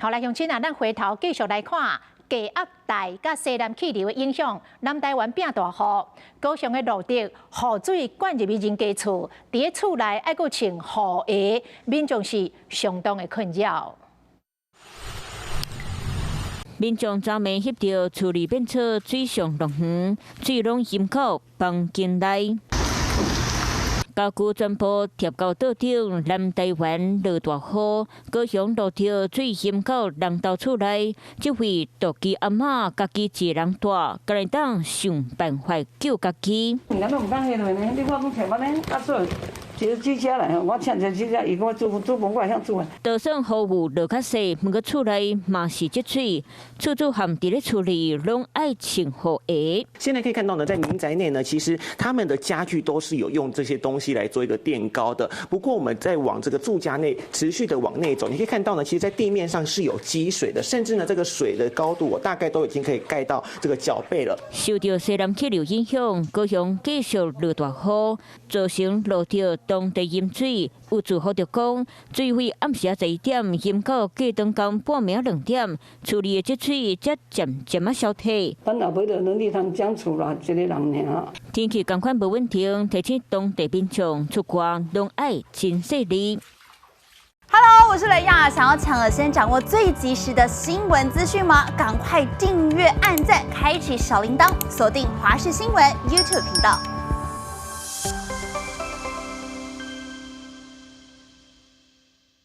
好来，乡亲啊，咱回头继续来看。低压带甲西南气流的影响，南台湾变大雨，高雄的路竹雨水灌入去人家厝，伫个厝内还阁穿雨鞋，民众是相当的困扰。民众昨暝翕到厝里变做水上乐园，水拢淹到房间内。家具全部贴到岛顶，南台湾落大雨，高雄路竹水淹到人家厝内。这位独居阿嬷家己一人住，家己当想办法救家己。咱都唔敢下落呢，你看我摕我呢，啊做一个指甲来，我请一个指甲，伊讲我做饭我会晓做。就算雨雨落较细，不过厝内嘛是积水，厝含伫咧厝里拢爱穿雨鞋。现在可以看到呢，在民宅内呢，其实他们的家具都是有用这些东西来做一个垫高的。不过我们在往这个住家内持续的往内走，你可以看到呢，其实在地面上是有积水的，甚至呢这个水的高度，我大概都已经可以盖到这个脚背了。受到西南气流影响，高雄继续落大雨，造成路竹当地淹水。有住户就讲，水位暗时11点淹到过灯工半暝2点，厝里的积水才渐渐啊消退。咱也袂着能力通讲厝啦，一个人尔。天气同款无稳定，提醒当地民众出外拢爱勤细力。Hello， 我是雷亚，想要抢先掌握最及时的新闻资讯吗？赶快订阅、按赞、开启小铃铛，锁定华视新闻 YouTube 频道。